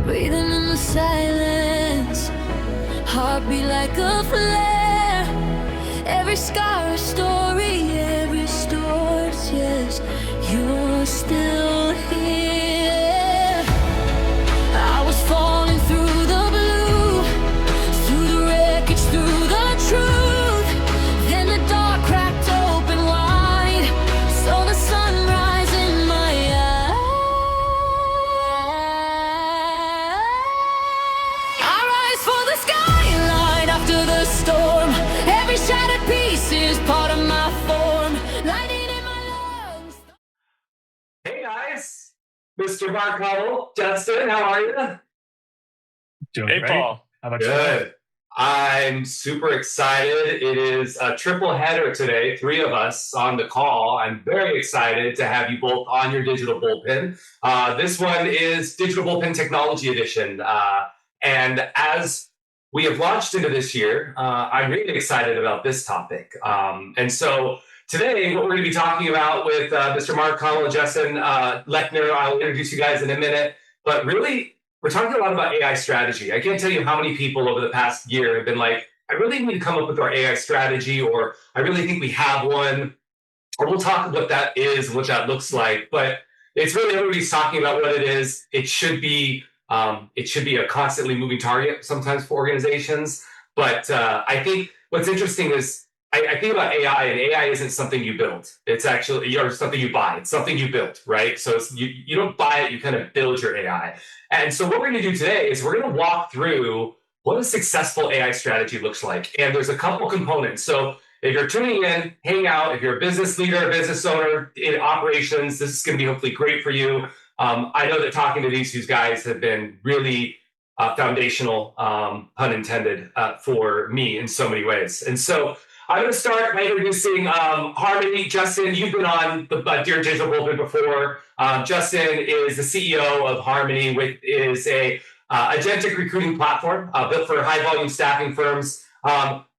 breathing in the silence, heartbeat like a flare. Every scar a story, every store's yes, you're still here. I was falling through the blue, through the wreckage, through the truth. Then the dark cracked open wide, saw the sunrise in my eyes. I rise for the skyline after the storm. Every shattered piece is part of my form, lighting in my lungs. Hey guys, Mr. Mark Hummel, Justin, how are you? Doing Hey, great. Paul. How about you? Good. I'm super excited. It is a triple header today, 3 of us on the call. I'm very excited to have you both on your Digital Bullpen. This one is Digital Bullpen Technology Edition. And as we have launched into this year, I'm really excited about this topic. And so today, what we're going to be talking about with Mr. Mark Hummel and Justin Lechner, I'll introduce you guys in a minute, but really, we're talking a lot about AI strategy. I can't tell you how many people over the past year have been like, I really need to come up with our AI strategy, or I really think we have one, or we'll talk what that is, what that looks like. But it's really everybody's talking about what it is. It should be a constantly moving target sometimes for organizations. But I think what's interesting is I think about AI, and AI isn't something you build. It's actually something you buy. It's something you build, right? So you don't buy it, you kind of build your AI. And so what we're going to do today is we're going to walk through what a successful AI strategy looks like. And there's a couple components. So if you're tuning in, hang out. If you're a business leader, a business owner in operations, this is going to be hopefully great for you. I know that talking to these two guys have been really foundational, pun intended, for me in so many ways. And so I'm going to start by introducing Harmony. Justin, you've been on the Your Digital Bullpen before. Justin is the CEO of Harmony, which is a agentic recruiting platform built for high-volume staffing firms.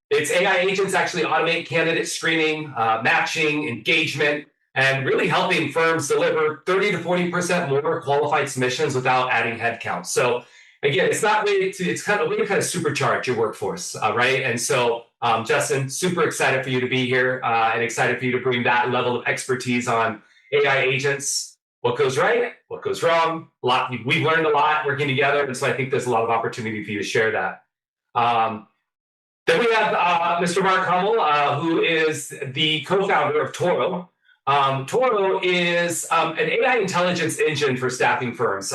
Its AI agents actually automate candidate screening, matching, engagement, and really helping firms deliver 30 to 40% more qualified submissions without adding headcount. So again, it's not way to, it's kind of a way to kind of supercharge your workforce, right? And so, Justin, super excited for you to be here and excited for you to bring that level of expertise on AI agents. What goes right? What goes wrong? We've learned a lot working together, and so I think there's a lot of opportunity for you to share that. Then we have Mr. Mark Hummel, who is the co-founder of Toro. Toro is an AI intelligence engine for staffing firms.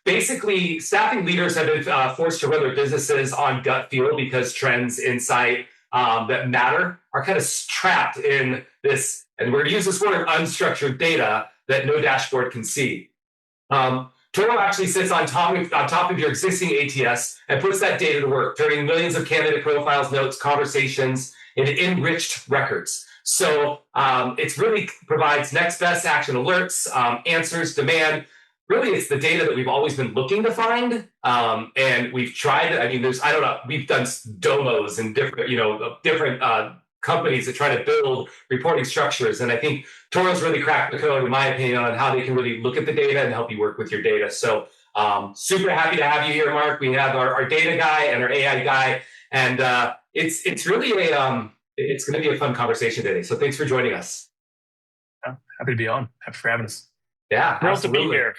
Basically, staffing leaders have been forced to run their businesses on gut feel because trends, insight that matter are kind of trapped in this, and we're going to use this word, unstructured data that no dashboard can see. Toro actually sits on top of your existing ATS and puts that data to work, turning millions of candidate profiles, notes, conversations into enriched records. So it really provides next best action alerts, answers, demand. Really, it's the data that we've always been looking to find, and we've tried. I mean, we've done domos and different companies that try to build reporting structures, and I think Toro's really cracked the code, in my opinion, on how they can really look at the data and help you work with your data. So, super happy to have you here, Mark. We have our data guy and our AI guy, and it's really it's going to be a fun conversation today. So, thanks for joining us. Yeah, happy to be on. Happy for having us. Yeah, Thrilled absolutely. to be here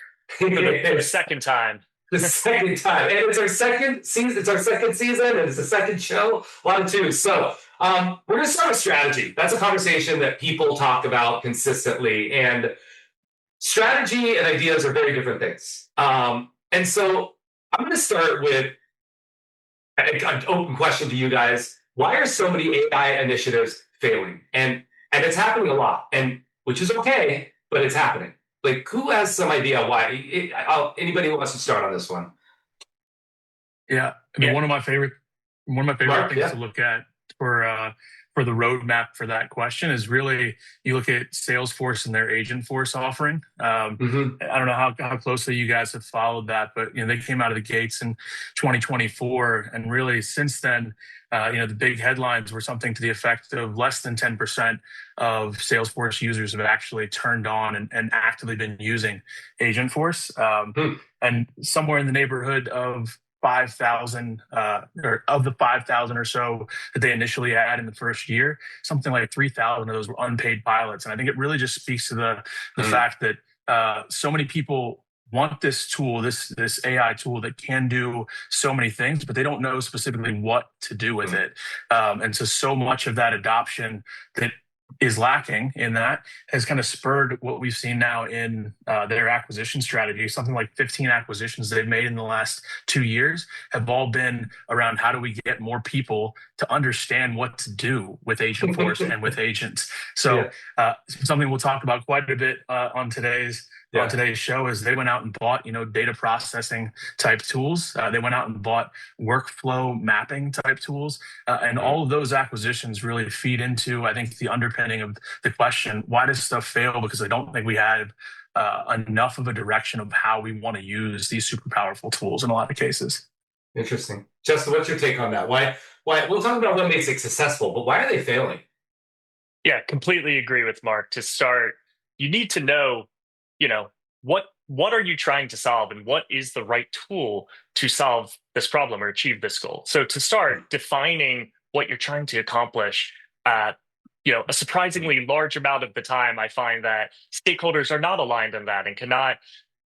for the second time. The second time. And it's our second season. It's our second season, and it's the second show. A lot of twos. So we're going to start with strategy. That's a conversation that people talk about consistently. And strategy and ideas are very different things. And so I'm going to start with an open question to you guys. Why are so many AI initiatives failing? And it's happening a lot, and which is okay, but it's happening. Like, who has some idea why? Anybody who wants to start on this one? Yeah, I mean, one of my favorite Mark, things to look at for for the roadmap for that question is really, you look at Salesforce and their Agentforce offering. I don't know how closely you guys have followed that, but they came out of the gates in 2024, and really since then, the big headlines were something to the effect of less than 10% of Salesforce users have actually turned on and actively been using Agentforce, and somewhere in the neighborhood of 5,000, or of the 5,000 or so that they initially had in the first year, something like 3,000 of those were unpaid pilots. And I think it really just speaks to the fact that so many people want this tool, this AI tool that can do so many things, but they don't know specifically what to do with it. And so much of that adoption that is lacking in that has kind of spurred what we've seen now in their acquisition strategy. Something like 15 acquisitions they've made in the last 2 years have all been around how do we get more people to understand what to do with Agentforce and with agents. So something we'll talk about quite a bit on today's show is they went out and bought, data processing type tools. They went out and bought workflow mapping type tools. And all of those acquisitions really feed into, I think, the underpinning of the question, why does stuff fail? Because I don't think we had enough of a direction of how we want to use these super powerful tools in a lot of cases. Interesting. Justin, what's your take on that? Why we'll talk about what makes it successful, but why are they failing? Yeah, completely agree with Mark. To start, you need to know, what are you trying to solve, and what is the right tool to solve this problem or achieve this goal? So to start defining what you're trying to accomplish, a surprisingly large amount of the time, I find that stakeholders are not aligned on that and cannot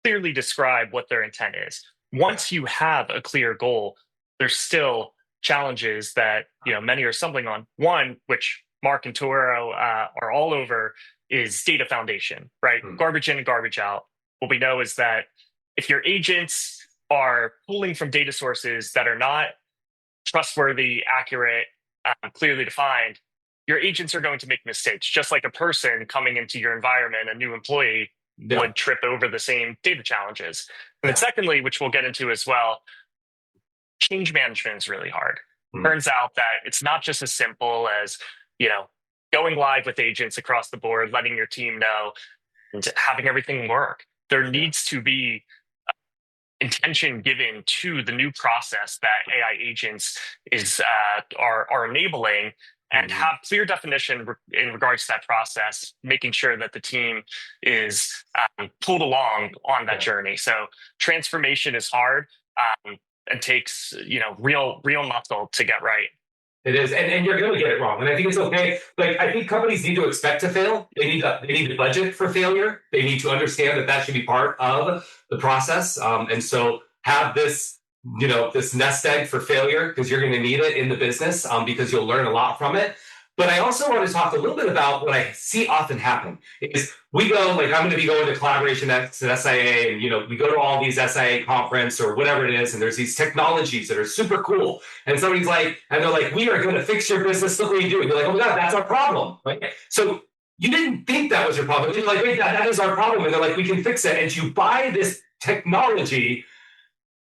clearly describe what their intent is. Once you have a clear goal, there's still challenges that many are stumbling on. One, which Mark and Toro are all over, is data foundation, right? Garbage in and garbage out. What we know is that if your agents are pulling from data sources that are not trustworthy, accurate, clearly defined, your agents are going to make mistakes, just like a person coming into your environment, a new employee would trip over the same data challenges. And then secondly, which we'll get into as well, change management is really hard. Turns out that it's not just as simple as, going live with agents across the board, letting your team know, and having everything work. There needs to be intention given to the new process that AI agents are enabling, and have clear definition in regards to that process, making sure that the team is pulled along on that journey. So transformation is hard and takes real muscle to get right. It is, and you're going to get it wrong, and I think it's okay. Like, I think companies need to expect to fail. They need to budget for failure. They need to understand that should be part of the process, and so have this, this nest egg for failure, because you're going to need it in the business, because you'll learn a lot from it. But I also want to talk a little bit about what I see often happen is we go, like, I'm going to be going to Collaboration X at SIA, and, we go to all these SIA conference or whatever it is, and there's these technologies that are super cool. And somebody's like, and they're like, we are going to fix your business. Look what you do. And you're like, oh my God, that's our problem. Right? So you didn't think that was your problem. You're like, wait, that is our problem. And they're like, we can fix it. And you buy this technology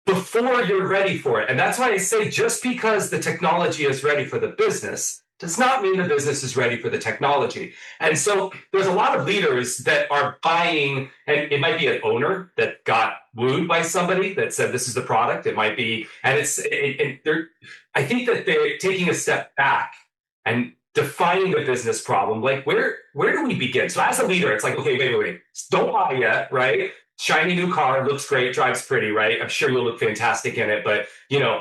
before you're ready for it. And that's why I say, just because the technology is ready for the business does not mean the business is ready for the technology. And so there's a lot of leaders that are buying, and it might be an owner that got wooed by somebody that said, this is the product. It might be, and I think that they're taking a step back and defining the business problem. Like, where do we begin? So as a leader, it's like, okay, wait, don't buy yet, right? Shiny new car, looks great, drives pretty, right? I'm sure you'll look fantastic in it, but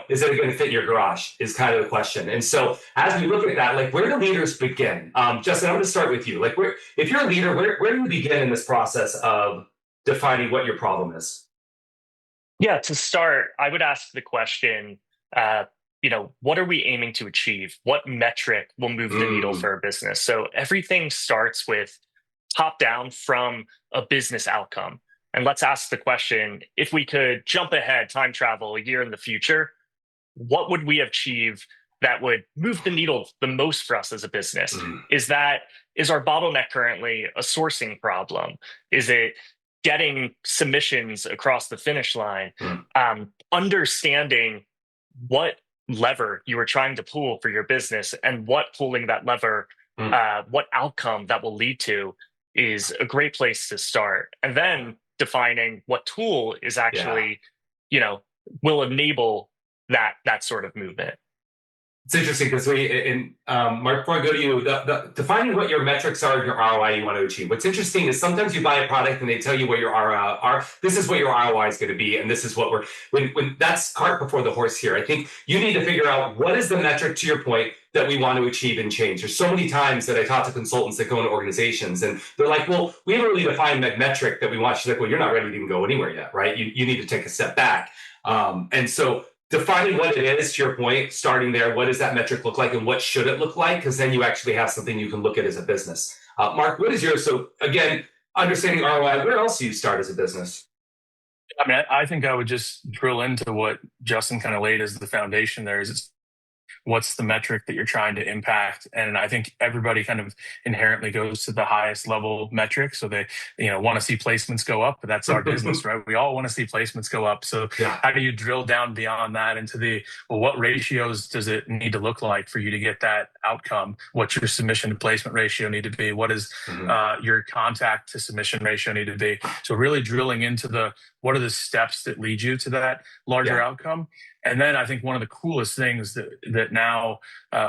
is it going to fit your garage is kind of the question. And so as we look at that, like, where do leaders begin? Justin, I'm going to start with you. Like, if you're a leader, where do you begin in this process of defining what your problem is? Yeah, to start, I would ask the question, what are we aiming to achieve? What metric will move the needle for a business? So everything starts with top down from a business outcome. And let's ask the question, if we could jump ahead, time travel a year in the future, what would we achieve that would move the needle the most for us as a business? Is our bottleneck currently a sourcing problem? Is it getting submissions across the finish line? Understanding what lever you are trying to pull for your business and what pulling that lever, what outcome that will lead to is a great place to start. And then defining what tool is actually, will enable that sort of movement. It's interesting because Mark, before I go to you, defining what your metrics are and your ROI you want to achieve. What's interesting is sometimes you buy a product and they tell you what your ROI this is what your ROI is going to be, and this is what when that's cart before the horse here. I think you need to figure out what is the metric, to your point, that we want to achieve and change. There's so many times that I talk to consultants that go into organizations and they're like, well, we haven't really defined that metric that we want. She's like, well, you're not ready to even go anywhere yet, right? You need to take a step back. And so defining what it is, to your point, starting there, what does that metric look like and what should it look like? Because then you actually have something you can look at as a business. Mark, what is yours? So again, understanding ROI, where else do you start as a business? I mean, I think I would just drill into what Justin kind of laid as the foundation there. What's the metric that you're trying to impact? And I think everybody kind of inherently goes to the highest level metric. So they, want to see placements go up, but that's our business, right? We all want to see placements go up. So how do you drill down beyond that into what ratios does it need to look like for you to get that outcome? What's your submission to placement ratio need to be? What is your contact to submission ratio need to be? So really drilling into what are the steps that lead you to that larger outcome? And then I think one of the coolest things that now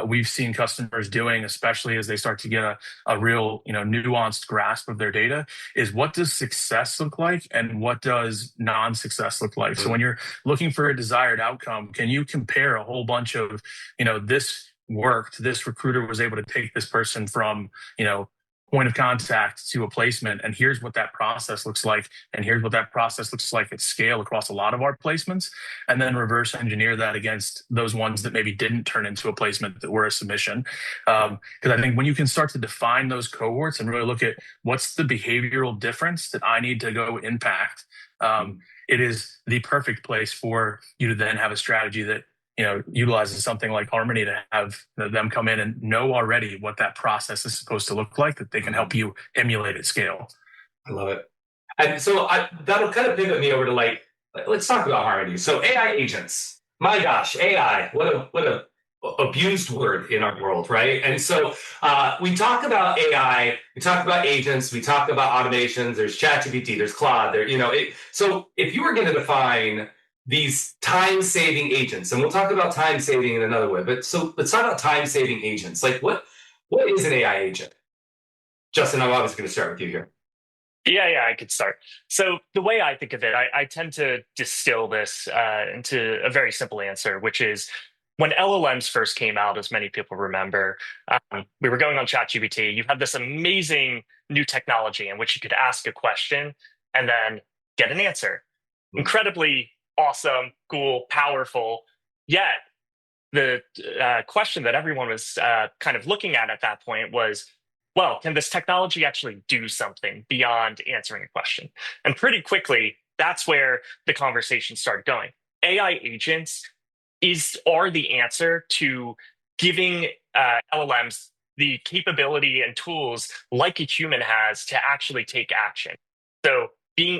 we've seen customers doing, especially as they start to get a real nuanced grasp of their data, is what does success look like and what does non-success look like? So when you're looking for a desired outcome, can you compare a whole bunch of, this worked, this recruiter was able to take this person from, point of contact to a placement, and here's what that process looks like, and here's what that process looks like at scale across a lot of our placements, and then reverse engineer that against those ones that maybe didn't turn into a placement that were a submission. Because I think when you can start to define those cohorts and really look at what's the behavioral difference that I need to go impact, it is the perfect place for you to then have a strategy that utilizes something like Harmony to have them come in and know already what that process is supposed to look like, that they can help you emulate at scale. I love it. And so that'll kind of pivot me over to let's talk about Harmony. So AI agents, my gosh, AI, what a abused word in our world, right? And so we talk about AI, we talk about agents, we talk about automations, there's ChatGPT, there's Claude, so if you were going to define these time-saving agents, and we'll talk about time-saving in another way, but so let's talk about time-saving agents. Like what is an AI agent? Justin, I'm obviously going to start with you here. Yeah, I could start. So the way I think of it, I tend to distill this into a very simple answer, which is when LLMs first came out, as many people remember, we were going on ChatGPT. You had this amazing new technology in which you could ask a question and then get an answer. Incredibly awesome, cool, powerful. Yet the question that everyone was kind of looking at that point was, well, can this technology actually do something beyond answering a question? And pretty quickly, that's where the conversation started going. AI agents are the answer to giving LLMs the capability and tools like a human has to actually take action. So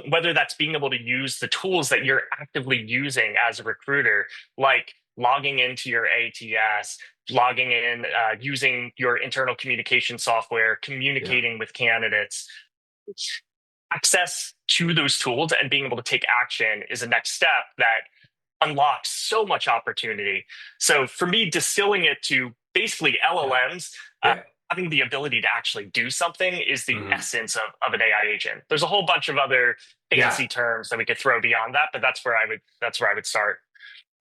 whether that's being able to use the tools that you're actively using as a recruiter, like logging into your ATS, logging in, using your internal communication software, communicating with candidates. Access to those tools and being able to take action is a next step that unlocks so much opportunity. So for me, distilling it to basically LLMs, having the ability to actually do something is the essence of an AI agent. There's a whole bunch of other fancy terms that we could throw beyond that, but that's where I would start.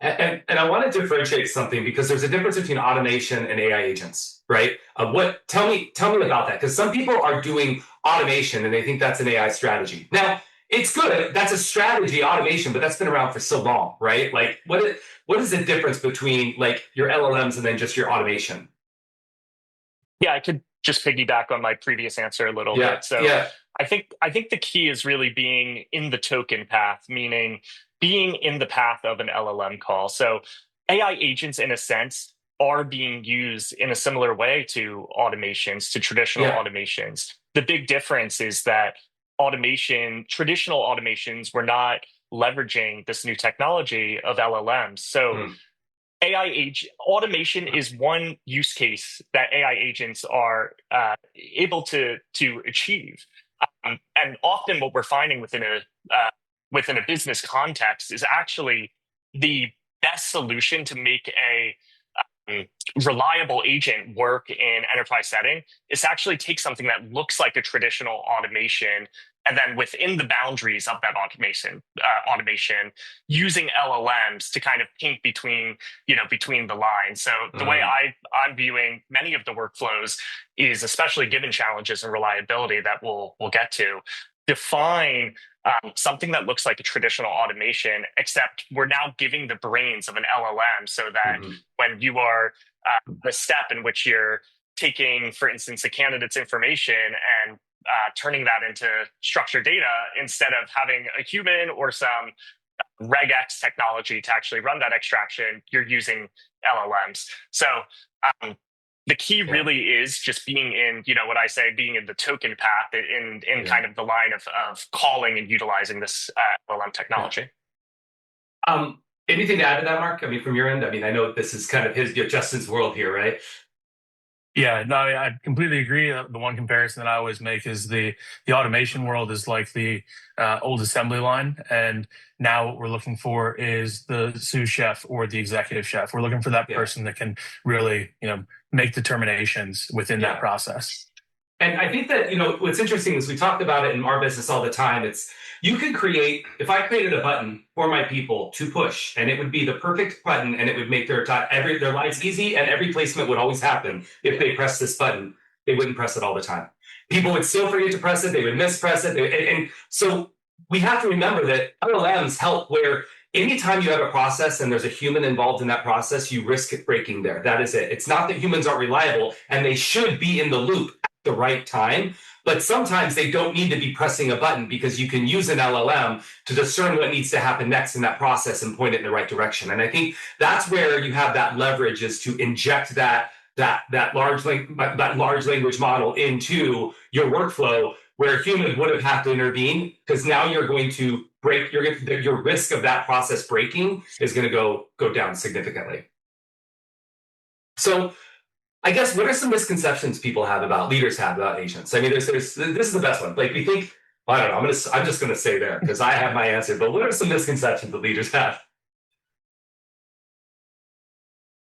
And I want to differentiate something, because there's a difference between automation and AI agents, right? Tell me about that, because some people are doing automation and they think that's an AI strategy. Now, it's good. That's a strategy, automation, but that's been around for so long, right? Like, what is the difference between like your LLMs and then just your automation? Yeah, I could just piggyback on my previous answer a little bit. So I think the key is really being in the token path, meaning being in the path of an LLM call. So AI agents, in a sense, are being used in a similar way to automations, to traditional automations. The big difference is that traditional automations were not leveraging this new technology of LLMs. So automation is one use case that AI agents are able to achieve. And often what we're finding within a business context is actually the best solution to make a reliable agent work in enterprise setting is to actually take something that looks like a traditional automation, and then within the boundaries of that automation, using LLMs to kind of paint between the lines. So the way I'm viewing many of the workflows is, especially given challenges and reliability that we'll get to, define something that looks like a traditional automation, except we're now giving the brains of an LLM, so that when you are the step in which you're taking, for instance, a candidate's information and turning that into structured data, instead of having a human or some regex technology to actually run that extraction, you're using LLMs. So the key really is just being in, what I say, being in the token path, in kind of the line of calling and utilizing this LLM technology. Anything to add to that, Mark? I mean, from your end, I know this is kind of Justin's world here, right? Yeah, no, I completely agree. The one comparison that I always make is the automation world is like the old assembly line, and now what we're looking for is the sous chef or the executive chef. We're looking for that person that can really, make determinations within that process. And I think that, what's interesting is we talked about it in our business all the time. You could create, if I created a button for my people to push, and it would be the perfect button, and it would make their lives easy, and every placement would always happen if they press this button. They wouldn't press it all the time. People would still forget to press it. They would mispress it. And so we have to remember that LLMs help where anytime you have a process and there's a human involved in that process, you risk it breaking there. That is it. It's not that humans aren't reliable, and they should be in the loop at the right time. But sometimes they don't need to be pressing a button, because you can use an LLM to discern what needs to happen next in that process and point it in the right direction. And I think that's where you have that leverage, is to inject that large language model into your workflow, where humans would have had to intervene, because now you're going to break your risk of that process breaking is going to go down significantly. So I guess, what are some misconceptions leaders have about agents? I mean, this is the best one. Like, we think, I don't know, I'm just going to say there, because I have my answer, but what are some misconceptions that leaders have?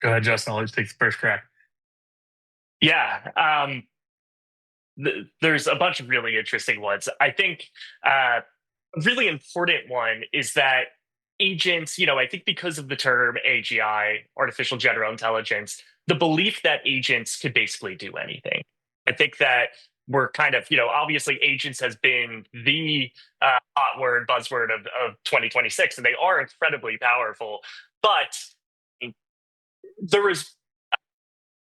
Go ahead, Justin. I'll let you take the first crack. Yeah. There's a bunch of really interesting ones. I think a really important one is that agents, I think because of the term AGI, artificial general intelligence, the belief that agents could basically do anything. I think that we're kind of, obviously agents has been the hot word, buzzword of 2026, and they are incredibly powerful. But there is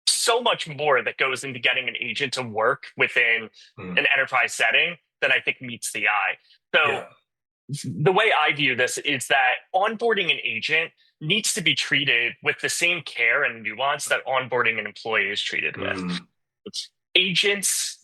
so much more that goes into getting an agent to work within an enterprise setting that I think meets the eye. So the way I view this is that onboarding an agent needs to be treated with the same care and nuance that onboarding an employee is treated with. Agents,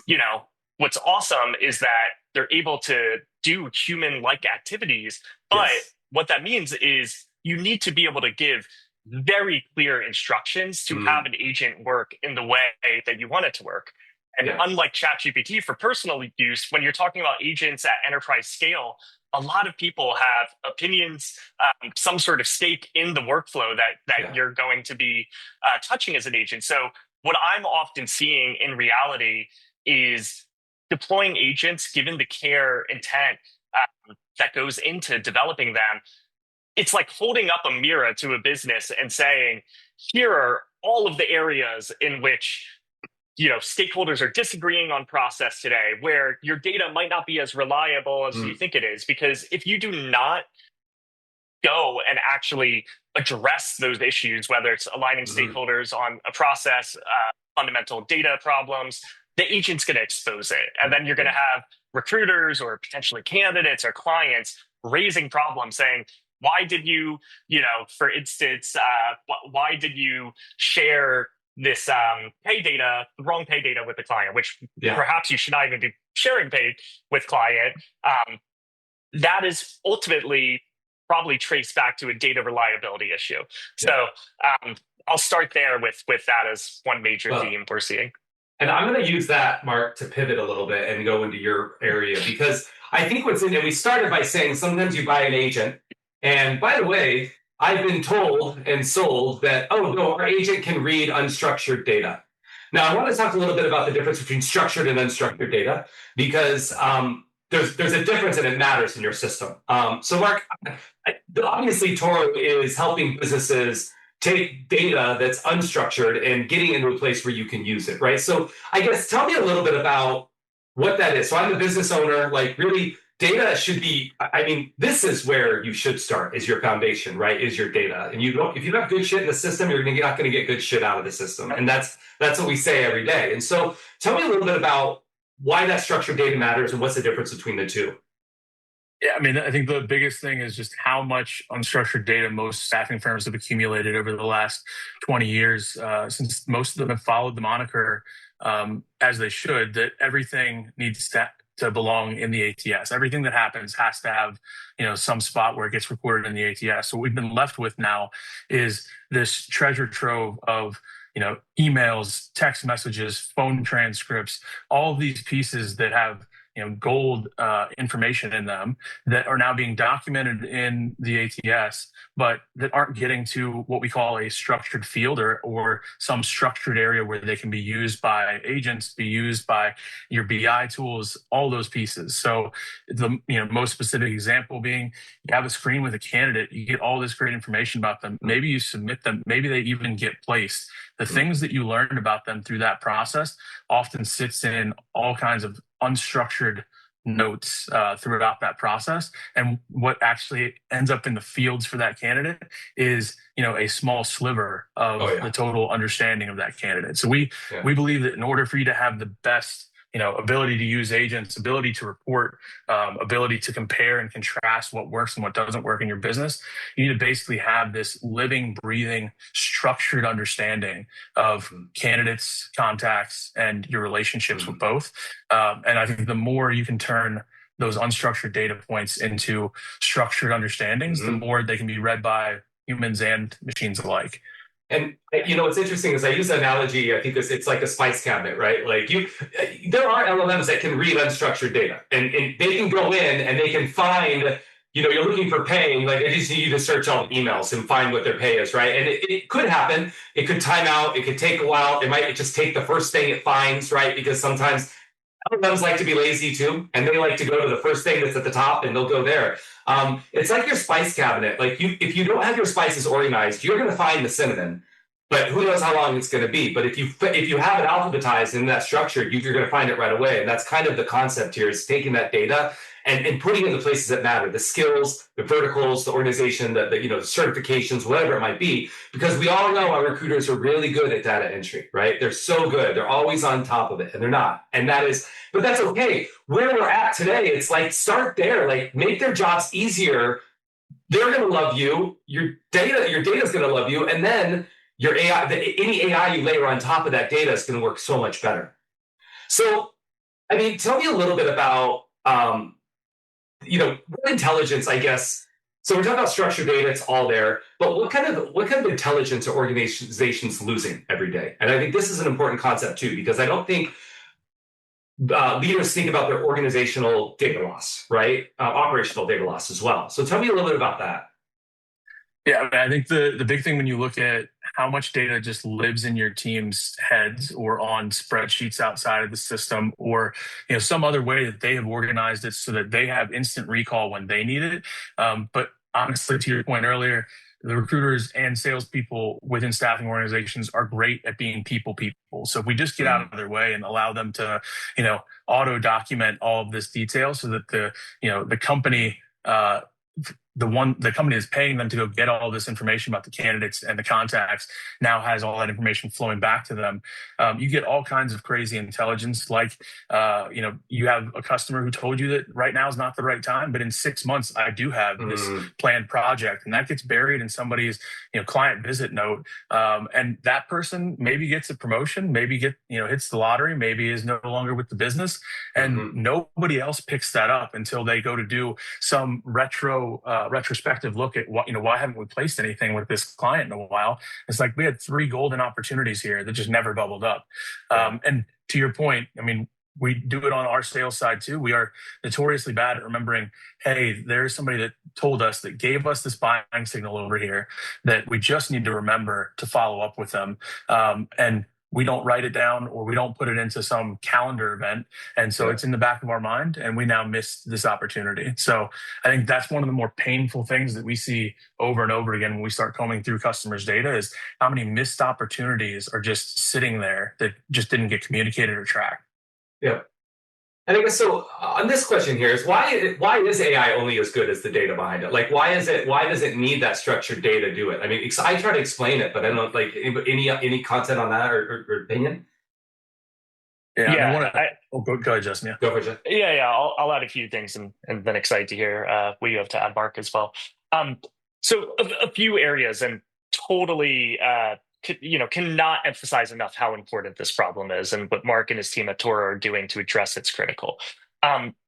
what's awesome is that they're able to do human-like activities, but what that means is you need to be able to give very clear instructions to have an agent work in the way that you want it to work. And unlike ChatGPT for personal use, when you're talking about agents at enterprise scale, a lot of people have opinions, some sort of stake in the workflow that you're going to be touching as an agent. So what I'm often seeing in reality is deploying agents, given the care, intent that goes into developing them. It's like holding up a mirror to a business and saying, here are all of the areas in which stakeholders are disagreeing on process today, where your data might not be as reliable as you think it is. Because if you do not go and actually address those issues, whether it's aligning stakeholders on a process, fundamental data problems, the agent's going to expose it. And then you're going to have recruiters or potentially candidates or clients raising problems saying, why did you, for instance, why did you share this pay data, the wrong pay data with the client, which perhaps you should not even be sharing pay with client. That is ultimately probably trace back to a data reliability issue. So I'll start there with that as one major theme we're seeing. And I'm going to use that, Mark, to pivot a little bit and go into your area, because I think what's in it, we started by saying sometimes you buy an agent. And by the way, I've been told and sold that, oh, no, our agent can read unstructured data. Now, I want to talk a little bit about the difference between structured and unstructured data, because there's a difference and it matters in your system. So, Mark, obviously, Toro is helping businesses take data that's unstructured and getting into a place where you can use it, right? So I guess tell me a little bit about what that is. So I'm the business owner, like really data should be, I mean, this is where you should start, is your foundation, right? Is your data. And if you don't have good shit in the system, you're not going to get good shit out of the system. And that's what we say every day. And so tell me a little bit about why that structured data matters and what's the difference between the two. Yeah, I mean, I think the biggest thing is just how much unstructured data most staffing firms have accumulated over the last 20 years, since most of them have followed the moniker, as they should, that everything needs to belong in the ATS. Everything that happens has to have, some spot where it gets recorded in the ATS. So what we've been left with now is this treasure trove of emails, text messages, phone transcripts, all of these pieces that have gold information in them that are now being documented in the ATS, but that aren't getting to what we call a structured field or some structured area where they can be used by agents, be used by your BI tools, all those pieces. So the most specific example being, you have a screen with a candidate, you get all this great information about them. Maybe you submit them, maybe they even get placed. The things that you learned about them through that process often sits in all kinds of unstructured notes throughout that process. And what actually ends up in the fields for that candidate is, a small sliver of the total understanding of that candidate. So we believe that in order for you to have the best ability to use agents, ability to report, ability to compare and contrast what works and what doesn't work in your business, you need to basically have this living, breathing, structured understanding of candidates, contacts, and your relationships with both. And I think the more you can turn those unstructured data points into structured understandings, the more they can be read by humans and machines alike. And what's interesting is I use the analogy. I think it's like a spice cabinet, right? Like there are LLMs that can read unstructured data, and they can go in and they can find. You're looking for pay. Like I just need you to search all the emails and find what their pay is, right? And it could happen. It could time out. It could take a while. It might just take the first thing it finds, right? Because sometimes LLMs like to be lazy too, and they like to go to the first thing that's at the top, and they'll go there. It's like your spice cabinet. Like if you don't have your spices organized, you're going to find the cinnamon, but who knows how long it's going to be. But if you have it alphabetized in that structure, you're going to find it right away. And that's kind of the concept here, is taking that data and putting it in the places that matter, the skills, the verticals, the organization, the certifications, whatever it might be, because we all know our recruiters are really good at data entry, right? They're so good. They're always on top of it, and they're not. But that's okay. Where we're at today, it's like, start there, like make their jobs easier. They're going to love you. Your data is going to love you. And then your AI, any AI you layer on top of that data is going to work so much better. So, I mean, tell me a little bit about, what intelligence, I guess. So we're talking about structured data, it's all there, but what kind of intelligence are organizations losing every day? And I think this is an important concept too, because I don't think leaders think about their organizational data loss, right? Operational data loss as well. So tell me a little bit about that. Yeah, I think the big thing when you look at how much data just lives in your team's heads or on spreadsheets outside of the system, or some other way that they have organized it so that they have instant recall when they need it. But honestly, to your point earlier, the recruiters and salespeople within staffing organizations are great at being people. So if we just get out of their way and allow them to, auto document all of this detail so that the company, the company is paying them to go get all this information about the candidates and the contacts now has all that information flowing back to them. You get all kinds of crazy intelligence. Like, you have a customer who told you that right now is not the right time, but in 6 months, I do have this planned project, and that gets buried in somebody's, client visit note. And that person maybe gets a promotion, maybe hits the lottery, maybe is no longer with the business, and nobody else picks that up until they go to do some retro retrospective look at what, why haven't we placed anything with this client in a while? It's like we had 3 golden opportunities here that just never bubbled up. And to your point, I mean, we do it on our sales side too. We are notoriously bad at remembering, hey, there's somebody that told us, that gave us this buying signal over here that we just need to remember to follow up with them. And we don't write it down, or we don't put it into some calendar event. And so it's in the back of our mind, and we now missed this opportunity. So I think that's one of the more painful things that we see over and over again when we start combing through customers' data, is how many missed opportunities are just sitting there that just didn't get communicated or tracked. Yeah. And I guess so on this question here is why is AI only as good as the data behind it? Like, why does it need that structured data to do it? I mean, I try to explain it, but I don't know, like, any content on that or opinion? Yeah. Go ahead, Justin. Yeah. Go for it. Yeah. I'll add a few things, and then excited to hear what you have to add, Mark, as well. So a few areas, and totally cannot emphasize enough how important this problem is, and what Mark and his team at Toro are doing to address it's critical.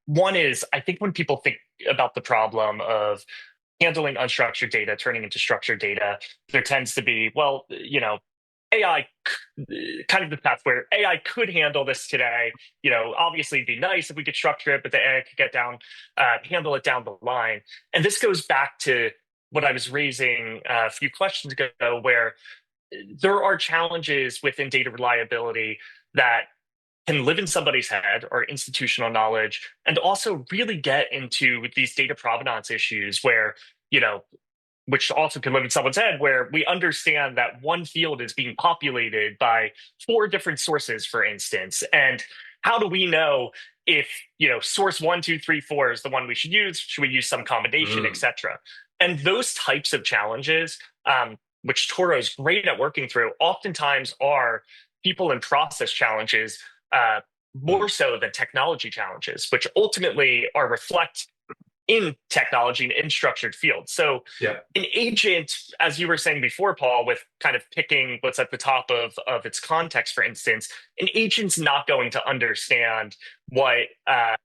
One is, I think when people think about the problem of handling unstructured data, turning into structured data, there tends to be, well, AI, kind of the path where AI could handle this today. Obviously it'd be nice if we could structure it, but the AI could handle it down the line. And this goes back to what I was raising a few questions ago, where there are challenges within data reliability that can live in somebody's head, or institutional knowledge, and also really get into these data provenance issues where, which also can live in someone's head, where we understand that one field is being populated by 4 different sources, for instance. And how do we know if, source 1, 2, 3, 4 is the one we should use? Should we use some combination, et cetera? And those types of challenges, which Toro is great at working through, oftentimes are people and process challenges, more so than technology challenges, which ultimately are reflect in technology and in structured fields. So an agent, as you were saying before, Paul, with kind of picking what's at the top of its context, for instance, an agent's not going to understand what a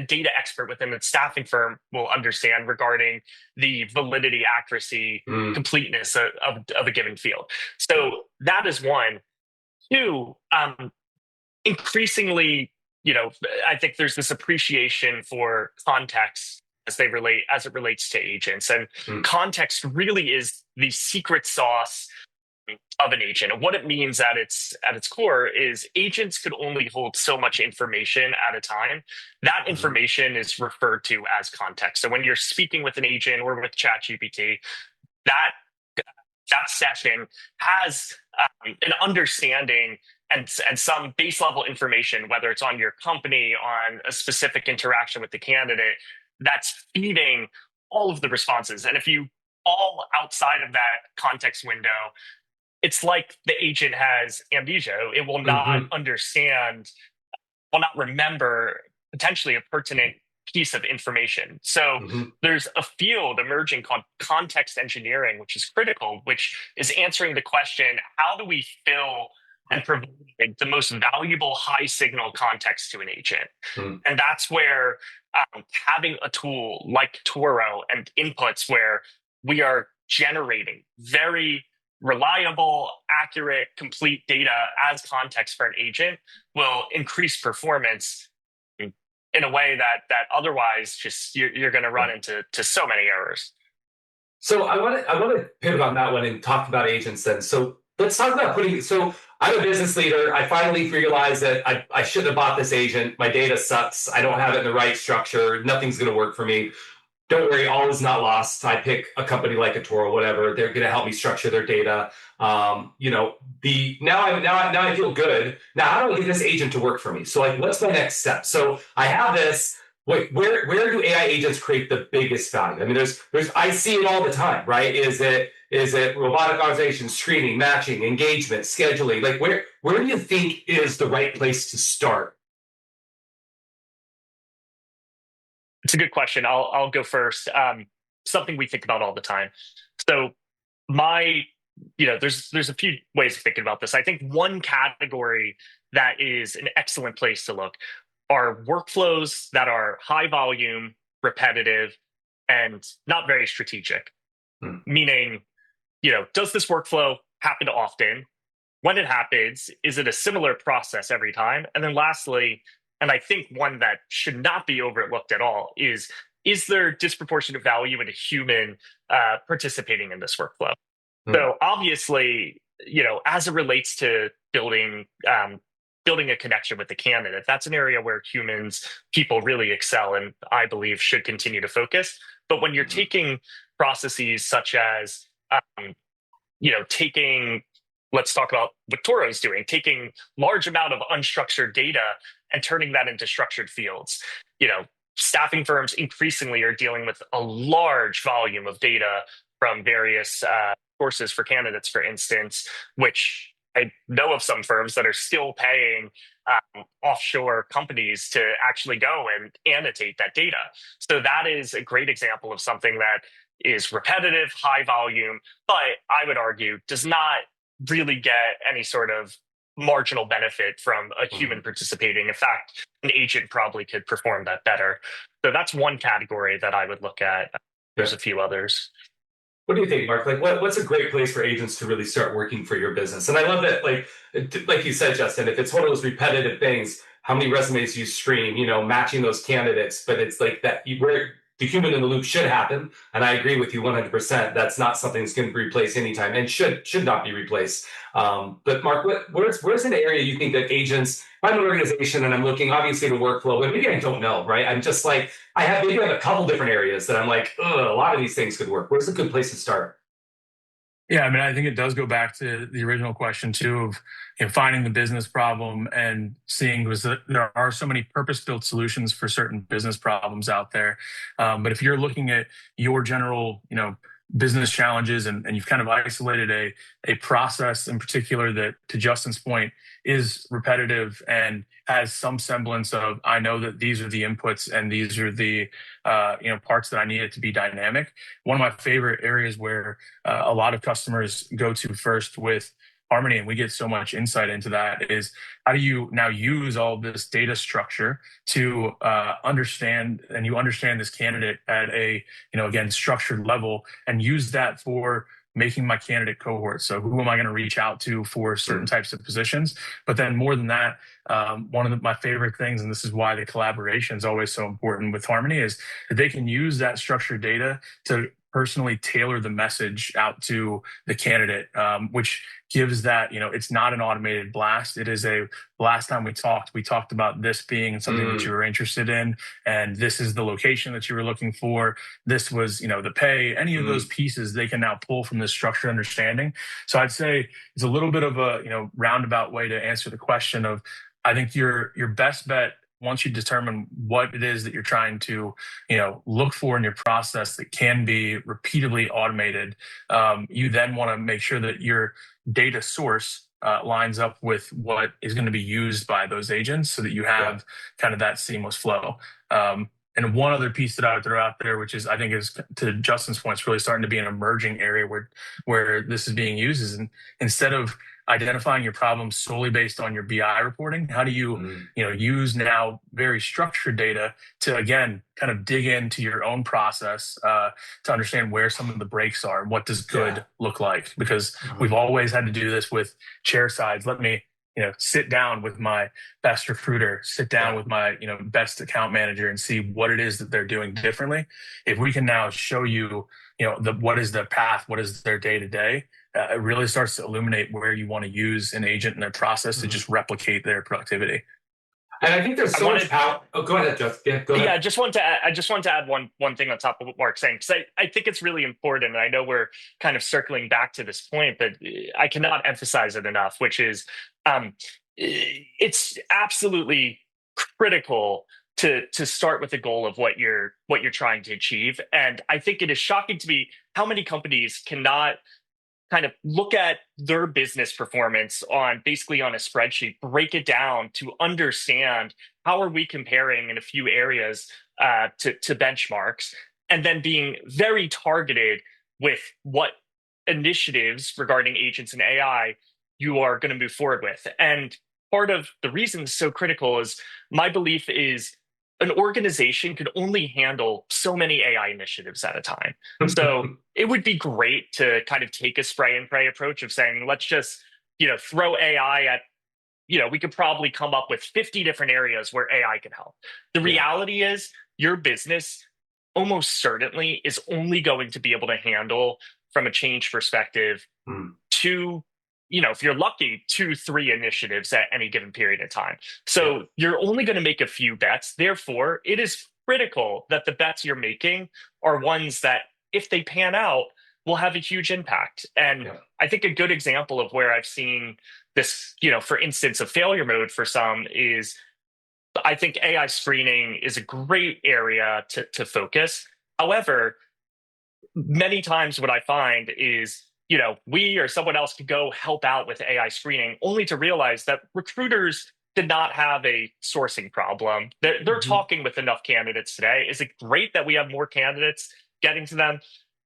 data expert within its staffing firm will understand regarding the validity, accuracy, completeness of a given field. So that is one. 2, increasingly, I think there's this appreciation for context as it relates to agents, and context really is the secret sauce of an agent. And what it means at its core is agents could only hold so much information at a time. That information is referred to as context. So when you're speaking with an agent or with ChatGPT, that session has an understanding and some base level information, whether it's on your company, on a specific interaction with the candidate, that's feeding all of the responses. And if you fall outside of that context window, it's like the agent has amnesia. It will not understand, will not remember potentially a pertinent piece of information. So there's a field emerging called context engineering, which is critical, which is answering the question, how do we fill and provide the most valuable high signal context to an agent? And that's where having a tool like Toro and inputs where we are generating very reliable, accurate, complete data as context for an agent will increase performance in a way that otherwise just you're going to run into so many errors. So I want to pivot on that one and talk about agents then. So let's talk about so I'm a business leader. I finally realized that I shouldn't have bought this agent. My data sucks. I don't have it in the right structure. Nothing's going to work for me. Don't worry, all is not lost. I pick a company like a Toro, whatever. They're going to help me structure their data. Now I feel good. Now how do I get this agent to work for me? So like, what's my next step? So I have this. Wait, where do AI agents create the biggest value? I mean, there's I see it all the time, right? Is it robotic automation, screening, matching, engagement, scheduling? Like where do you think is the right place to start? It's a good question. I'll go first. Something we think about all the time. So there's a few ways of thinking about this. I think one category that is an excellent place to look are workflows that are high volume, repetitive, and not very strategic. Hmm. Meaning, does this workflow happen often? When it happens, is it a similar process every time? And then lastly, and I think one that should not be overlooked at all, is there disproportionate value in a human participating in this workflow? So obviously, as it relates to building a connection with the candidate, that's an area where people really excel, and I believe should continue to focus. But when you're taking processes such as, taking, let's talk about what Toro is doing, taking large amount of unstructured data and turning that into structured fields. Staffing firms increasingly are dealing with a large volume of data from various sources for candidates, for instance, which I know of some firms that are still paying offshore companies to actually go and annotate that data. So that is a great example of something that is repetitive, high volume, but I would argue does not really get any sort of marginal benefit from a human participating. In fact, an agent probably could perform that better. So that's one category that I would look at. There's a few others. What do you think, Mark? Like, what's a great place for agents to really start working for your business? And I love that, like you said, Justin, if it's one of those repetitive things, how many resumes you screen, matching those candidates, but it's like that where the human in the loop should happen. And I agree with you 100%. That's not something that's going to be replaced anytime, and should not be replaced. But Mark, where's an area you think that agents? I'm an organization and I'm looking obviously to workflow, but maybe I don't know, right? I'm just like, I have a couple different areas that I'm like, a lot of these things could work. Where's a good place to start? Yeah, I mean, I think it does go back to the original question too of finding the business problem and seeing was that there are so many purpose-built solutions for certain business problems out there. But if you're looking at your general, business challenges and you've kind of isolated a process in particular that, to Justin's point, is repetitive and has some semblance of, I know that these are the inputs and these are the parts that I need it to be dynamic. One of my favorite areas where a lot of customers go to first with Harmony, and we get so much insight into that, is how do you now use all this data structure to understand this candidate at a, again, structured level, and use that for making my candidate cohort. So who am I going to reach out to for certain types of positions? But then more than that, one of my favorite things, and this is why the collaboration is always so important with Harmony, is that they can use that structured data to personally tailor the message out to the candidate, which gives that, it's not an automated blast. It is last time we talked about this being something that you were interested in, and this is the location that you were looking for. This was, the pay, any of those pieces they can now pull from this structured understanding. So I'd say it's a little bit of a, roundabout way to answer the question of, I think your best bet, once you determine what it is that you're trying to, look for in your process that can be repeatedly automated, you then want to make sure that your data source lines up with what is going to be used by those agents, so that you have kind of that seamless flow. And one other piece that I would throw out there, which is, I think, is, to Justin's point, it's really starting to be an emerging area where this is being used, is instead of identifying your problems solely based on your BI reporting, how do you, use now very structured data to, again, kind of dig into your own process to understand where some of the breaks are and what does good look like? Because we've always had to do this with chair sides. Let me, sit down with my best recruiter, sit down with my, best account manager, and see what it is that they're doing differently. If we can now show you, what is their path, what is their day to day, it really starts to illuminate where you want to use an agent in their process to just replicate their productivity. And I think there's so much power. Oh, go ahead, Jeff. Yeah, go ahead. Yeah, I just want to add one thing on top of what Mark's saying, because I think it's really important. And I know we're kind of circling back to this point, but I cannot emphasize it enough, which is it's absolutely critical to start with the goal of what you're trying to achieve. And I think it is shocking to me how many companies cannot kind of look at their business performance basically on a spreadsheet, break it down to understand how are we comparing in a few areas to benchmarks, and then being very targeted with what initiatives regarding agents and AI you are going to move forward with. And part of the reason it's so critical is, my belief is, an organization could only handle so many AI initiatives at a time. So it would be great to kind of take a spray and pray approach of saying, let's just, throw AI at, we could probably come up with 50 different areas where AI can help. The reality is your business almost certainly is only going to be able to handle, from a change perspective, two, if you're lucky, 2-3 initiatives at any given period of time. So you're only going to make a few bets. Therefore, it is critical that the bets you're making are ones that, if they pan out, will have a huge impact. And I think a good example of where I've seen this, for instance, a failure mode for some is, I think AI screening is a great area to focus. However, many times what I find is, we or someone else could go help out with AI screening, only to realize that recruiters did not have a sourcing problem. They're talking with enough candidates today. Is it great that we have more candidates getting to them?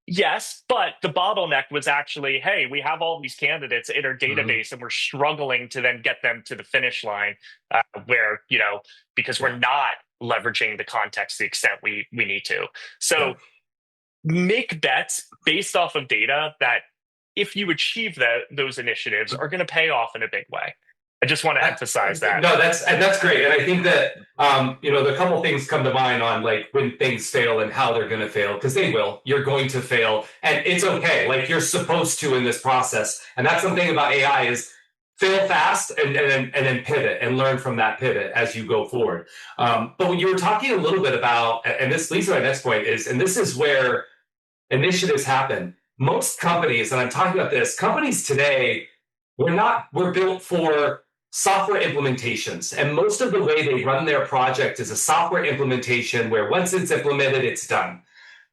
Yes, but the bottleneck was actually, hey, we have all these candidates in our database and we're struggling to then get them to the finish line where, because we're not leveraging the context to the extent we need to. So make bets based off of data that, if you achieve those initiatives, are going to pay off in a big way. I just want to emphasize that. No, that's great. And I think that, a couple things come to mind on like when things fail and how they're going to fail, because they will. You're going to fail, and it's okay. Like, you're supposed to in this process. And that's something about AI is fail fast and then pivot and learn from that pivot as you go forward. But when you were talking a little bit about, and this leads to my next point is, and this is where initiatives happen. Most companies, and I'm talking about this, companies today, we're built for software implementations. And most of the way they run their project is a software implementation where once it's implemented, it's done.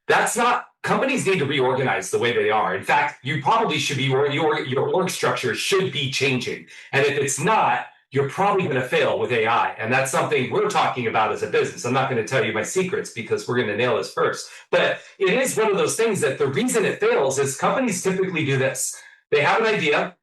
That's not, companies need to reorganize the way they are. In fact, you probably should be, your org structure should be changing. And if it's not, you're probably going to fail with AI. And that's something we're talking about as a business. I'm not going to tell you my secrets because we're going to nail this first. But it is one of those things that the reason it fails is companies typically do this. They have an idea.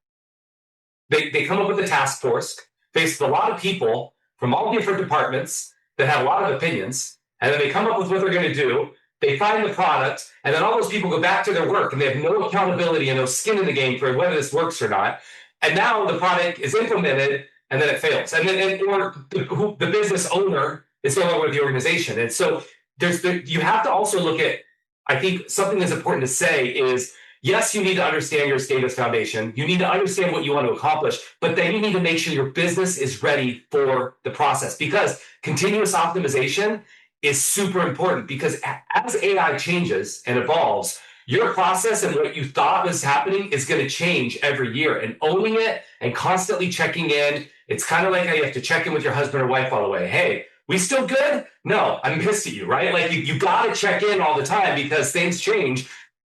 They come up with a task force faced with a lot of people from all different departments that have a lot of opinions. And then they come up with what they're going to do. They find the product. And then all those people go back to their work and they have no accountability and no skin in the game for whether this works or not. And now the product is implemented and then it fails. And then or the business owner is no longer with the organization. And so you have to also look at, I think something that's important to say is, yes, you need to understand your status foundation. You need to understand what you want to accomplish, but then you need to make sure your business is ready for the process, because continuous optimization is super important, because as AI changes and evolves, your process and what you thought was happening is going to change every year, and owning it and constantly checking in. It's kind of like how you have to check in with your husband or wife all the way. Hey, we still good? No, I'm pissed at you, right? Like you got to check in all the time because things change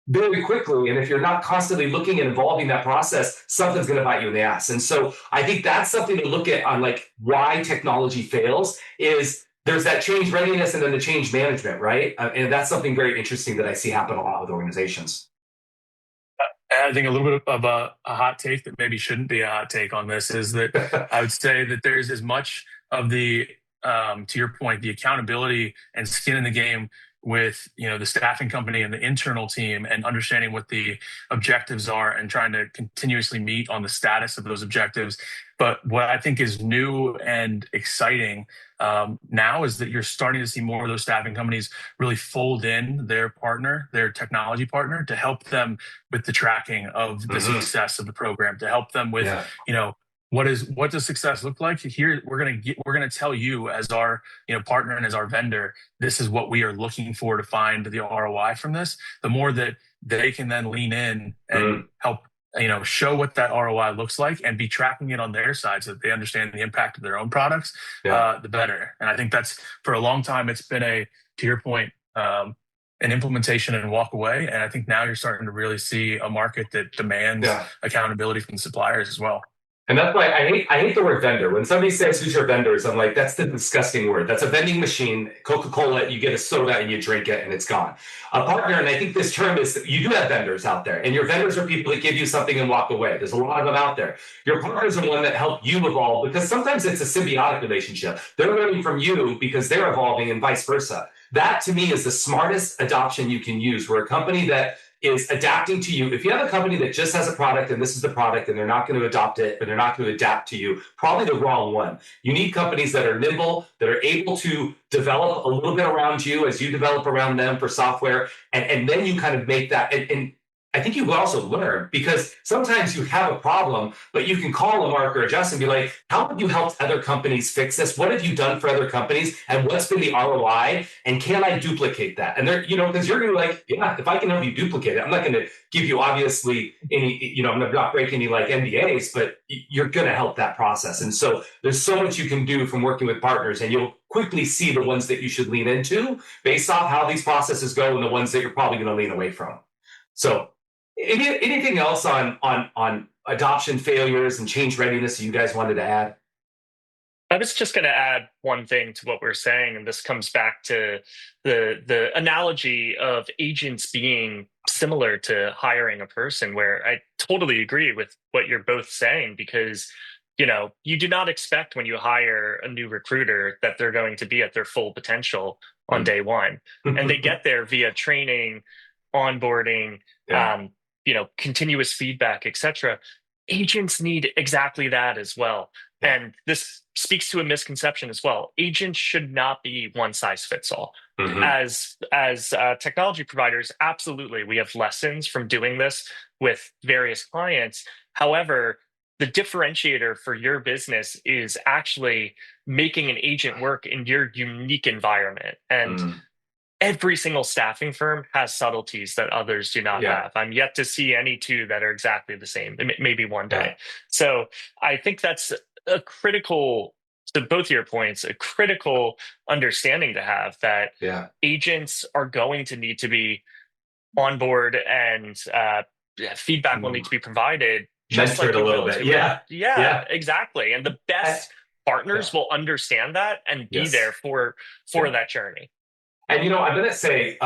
very quickly. And if you're not constantly looking and involving that process, something's going to bite you in the ass. And so I think that's something to look at on like why technology fails is there's that change readiness and then the change management, right? And that's something very interesting that I see happen a lot with organizations. I think a little bit of a hot take that maybe shouldn't be a hot take on this is that I would say that there's as much of the, to your point, the accountability and skin in the game with the staffing company and the internal team, and understanding what the objectives are and trying to continuously meet on the status of those objectives. But what I think is new and exciting now is that you're starting to see more of those staffing companies really fold in their partner, their technology partner, to help them with the tracking of the success of the program, to help them with, what does success look like? Here, we're gonna tell you as our partner and as our vendor, this is what we are looking for to find the ROI from this. The more that they can then lean in and help show what that ROI looks like and be tracking it on their side so that they understand the impact of their own products, the better. And I think that's, for a long time, it's been to your point, an implementation and walk away. And I think now you're starting to really see a market that demands accountability from suppliers as well. And that's why I hate the word vendor. When somebody says who's your vendors, I'm like, that's the disgusting word. That's a vending machine, Coca-Cola, you get a soda and you drink it and it's gone. A partner, and I think this term is, you do have vendors out there, and your vendors are people that give you something and walk away. There's a lot of them out there. Your partners are the one that help you evolve, because sometimes it's a symbiotic relationship. They're learning from you because they're evolving, and vice versa. That to me is the smartest adoption you can use, where a company that is adapting to you. If you have a company that just has a product and this is the product and they're not going to adopt it, but they're not going to adapt to you, probably the wrong one. You need companies that are nimble, that are able to develop a little bit around you as you develop around them for software. And then you kind of make that. And I think you will also learn, because sometimes you have a problem, but you can call a Mark or a Justin and be like, how have you helped other companies fix this? What have you done for other companies? And what's been the ROI? And can I duplicate that? And they're, because you're going to be like, yeah, if I can help you duplicate it, I'm not going to give you obviously any, I'm not breaking any like NDAs, but you're going to help that process. And so there's so much you can do from working with partners, and you'll quickly see the ones that you should lean into based off how these processes go, and the ones that you're probably going to lean away from. So anything else on adoption failures and change readiness that you guys wanted to add? I was just going to add one thing to what we're saying, and this comes back to the analogy of agents being similar to hiring a person, where I totally agree with what you're both saying, because you do not expect when you hire a new recruiter that they're going to be at their full potential on day one, and they get there via training, onboarding, continuous feedback, etc. Agents need exactly that as well. And this speaks to a misconception as well. Agents should not be one size fits all. As technology providers, absolutely, we have lessons from doing this with various clients. However, the differentiator for your business is actually making an agent work in your unique environment. And every single staffing firm has subtleties that others do not have. I'm yet to see any two that are exactly the same, maybe one day. So I think that's a critical, to both your points, a critical understanding to have, that agents are going to need to be on board, and feedback will need to be provided. Just like a little bit. Yeah, exactly. And the best partners will understand that and be there for that journey. And I'm going to say,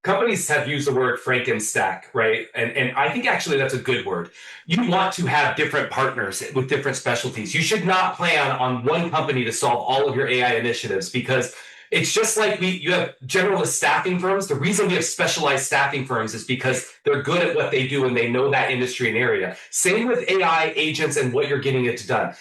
companies have used the word Frankenstack, right? And I think actually that's a good word. You want to have different partners with different specialties. You should not plan on one company to solve all of your AI initiatives, because it's just like you have generalist staffing firms. The reason we have specialized staffing firms is because they're good at what they do and they know that industry and area. Same with AI agents and what you're getting it done.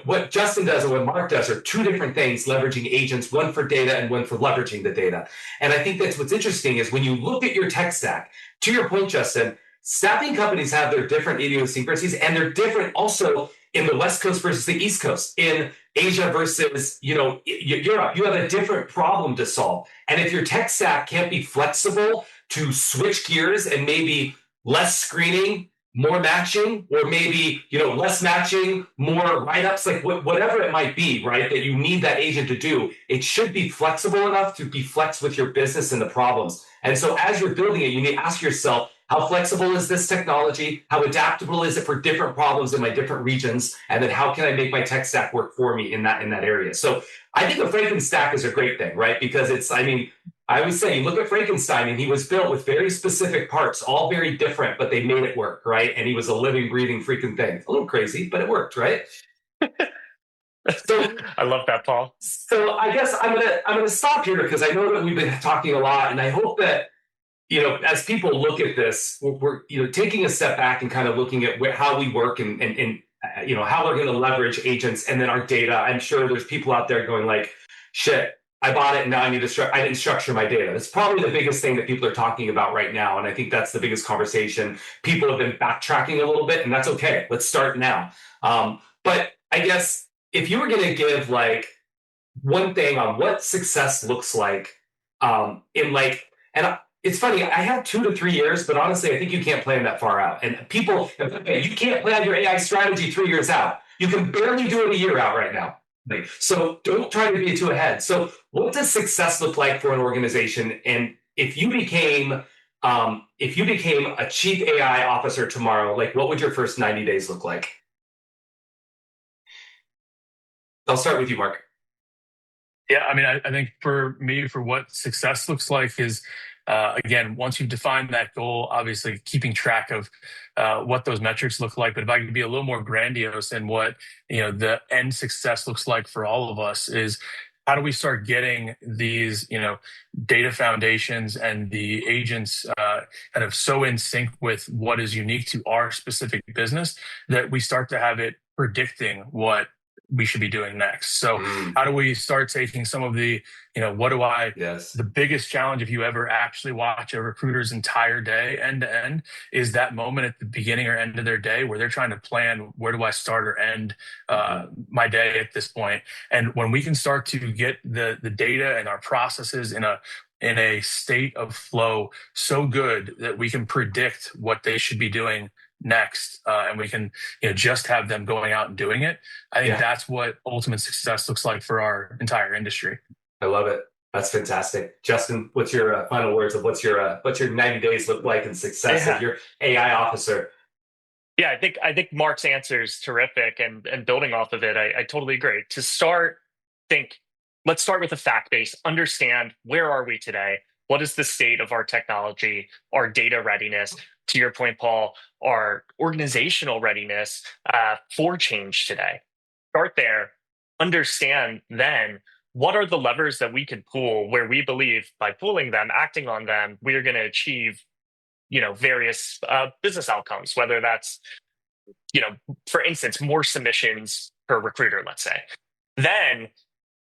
What Justin does and what Mark does are two different things, leveraging agents, one for data and one for leveraging the data. And I think that's what's interesting is when you look at your tech stack, to your point, Justin, staffing companies have their different idiosyncrasies, and they're different also in the West Coast versus the East Coast, in Asia versus, Europe. You have a different problem to solve. And if your tech stack can't be flexible to switch gears and maybe less screening, more matching, or maybe, less matching, more write-ups, like whatever it might be, right, that you need that agent to do, it should be flexible enough to be flex with your business and the problems. And so as you're building it, you need to ask yourself, how flexible is this technology? How adaptable is it for different problems in my different regions? And then how can I make my tech stack work for me in that area? So I think a Frankenstack is a great thing, right? Because I always say, you look at Frankenstein and he was built with very specific parts, all very different, but they made it work, right? And he was a living, breathing freaking thing. A little crazy, but it worked, right? So I love that, Paul. So I guess I'm gonna stop here, because I know that we've been talking a lot, and I hope that as people look at this, we're taking a step back and kind of looking at how we work and how we're going to leverage agents and then our data. I'm sure there's people out there going like, shit, I bought it and now I didn't structure my data. That's probably the biggest thing that people are talking about right now. And I think that's the biggest conversation. People have been backtracking a little bit, and that's okay. Let's start now. But I guess if you were going to give like one thing on what success looks like it's funny, I have 2 to 3 years, but honestly, I think you can't plan that far out. And you can't plan your AI strategy 3 years out. You can barely do it a year out right now. So don't try to be too ahead. So what does success look like for an organization? And if you became a chief AI officer tomorrow, like what would your first 90 days look like? I'll start with you, Mark. Yeah, I mean, I think for me, for what success looks like is, again, once you've defined that goal, obviously keeping track of what those metrics look like. But if I could be a little more grandiose in what the end success looks like for all of us is, how do we start getting these data foundations and the agents kind of so in sync with what is unique to our specific business that we start to have it predicting what we should be doing next. So how do we start taking some of the, the biggest challenge, if you ever actually watch a recruiter's entire day end to end, is that moment at the beginning or end of their day where they're trying to plan, where do I start or end my day at this point? And when we can start to get the data and our processes in a state of flow so good that we can predict what they should be doing next, and we can just have them going out and doing it. I think that's what ultimate success looks like for our entire industry. I love it. That's fantastic. Justin, what's your final words of what's your 90 days look like in success of your AI officer? Yeah, I think Mark's answer is terrific, and building off of it, I totally agree. To start, let's start with a fact base. Understand, where are we today? What is the state of our technology, our data readiness? To your point, Paul, our organizational readiness for change today. Start there. Understand then, what are the levers that we can pull where we believe by pulling them, acting on them, we are going to achieve various business outcomes, whether that's, for instance, more submissions per recruiter, let's say. Then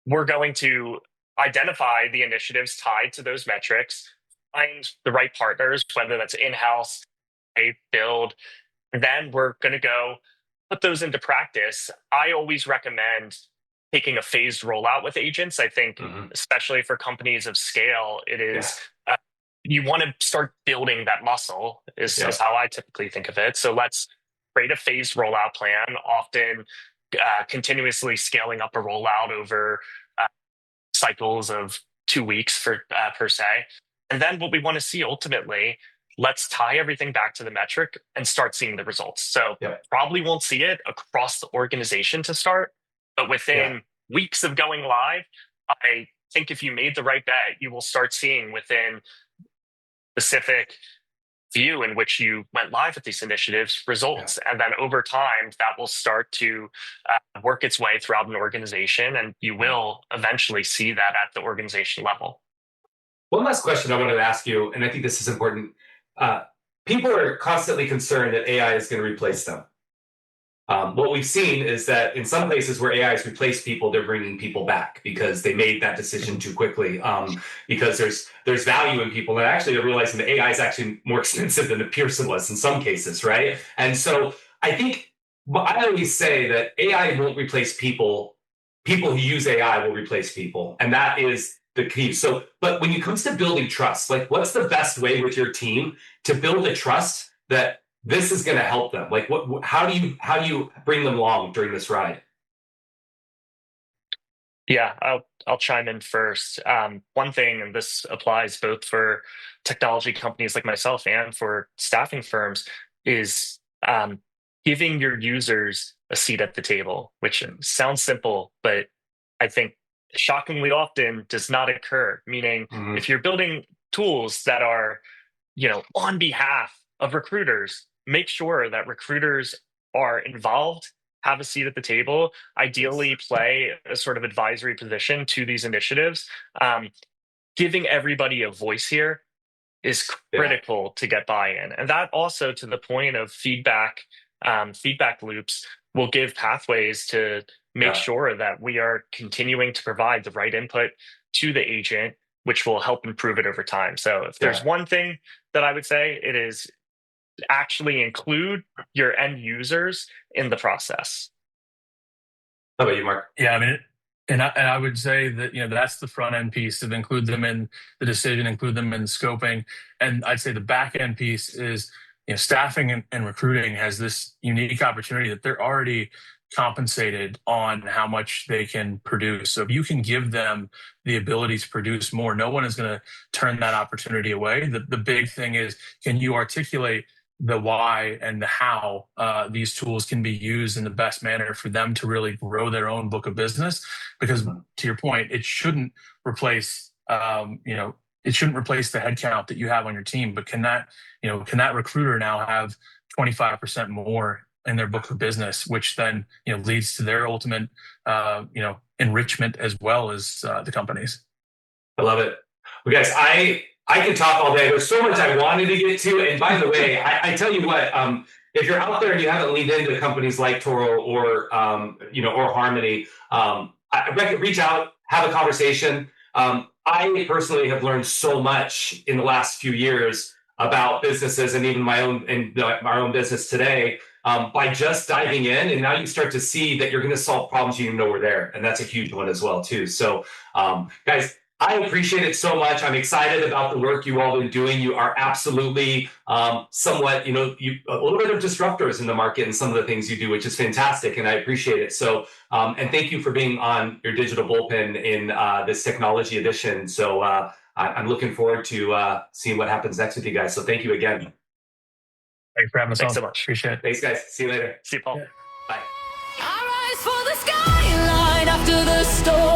we're going to identify the initiatives tied to those metrics, find the right partners, whether that's in-house, build. And then we're going to go put those into practice. I always recommend taking a phased rollout with agents. I think, especially for companies of scale, it is you want to start building that muscle is how I typically think of it. So let's create a phased rollout plan, often continuously scaling up a rollout over cycles of 2 weeks per se. And then what we want to see ultimately, let's tie everything back to the metric and start seeing the results. So probably won't see it across the organization to start, but within weeks of going live, I think if you made the right bet, you will start seeing within specific view in which you went live with these initiatives results. And then over time, that will start to work its way throughout an organization, and you will eventually see that at the organization level. One last question I wanted to ask you, and I think this is important. People are constantly concerned that AI is going to replace them. What we've seen is that in some places where AI has replaced people, they're bringing people back because they made that decision too quickly. Because there's value in people, and actually they're realizing that AI is actually more expensive than it Pearson was in some cases, right? And so I think I always say that AI won't replace people. People who use AI will replace people, and that is the key. So, but when it comes to building trust, like what's the best way with your team to build a trust that this is going to help them? Like, how do you bring them along during this ride? Yeah, I'll chime in first. One thing, and this applies both for technology companies like myself and for staffing firms, is giving your users a seat at the table, which sounds simple, but I think shockingly often does not occur. Meaning, if you're building tools that are, on behalf of recruiters, make sure that recruiters are involved, have a seat at the table, ideally play a sort of advisory position to these initiatives. Giving everybody a voice here is critical to get buy-in. And that also, to the point of feedback loops, will give pathways to make sure that we are continuing to provide the right input to the agent, which will help improve it over time. So if there's one thing that I would say, it is actually include your end users in the process. How about you, Mark? Yeah, I mean, and I would say that that's the front end piece of include them in the decision, include them in scoping, and I'd say the back end piece is staffing and recruiting has this unique opportunity that they're already compensated on how much they can produce. So if you can give them the ability to produce more, no one is going to turn that opportunity away. The big thing is, can you articulate the why and the how these tools can be used in the best manner for them to really grow their own book of business. Because to your point, it shouldn't replace, it shouldn't replace the headcount that you have on your team, but can that recruiter now have 25% more in their book of business, which then, leads to their ultimate, enrichment as well as the companies. I love it. Well, guys, I could talk all day. There's so much I wanted to get to. And by the way, I tell you what, if you're out there and you haven't leaned into companies like Toro or Harmony, reach out, have a conversation. I personally have learned so much in the last few years about businesses and even our own business today by just diving in. And now you start to see that you're going to solve problems you didn't know were there. And that's a huge one as well, too. So, guys, I appreciate it so much. I'm excited about the work you all been doing. You are absolutely somewhat, a little bit of disruptors in the market and some of the things you do, which is fantastic. And I appreciate it. So, and thank you for being on Your Digital Bullpen in this technology edition. So I'm looking forward to seeing what happens next with you guys. So thank you again. Thanks for having us on. Thanks so much. Appreciate it. Thanks, guys. See you later. See you, Paul. Bye. I rise for the skyline after the storm.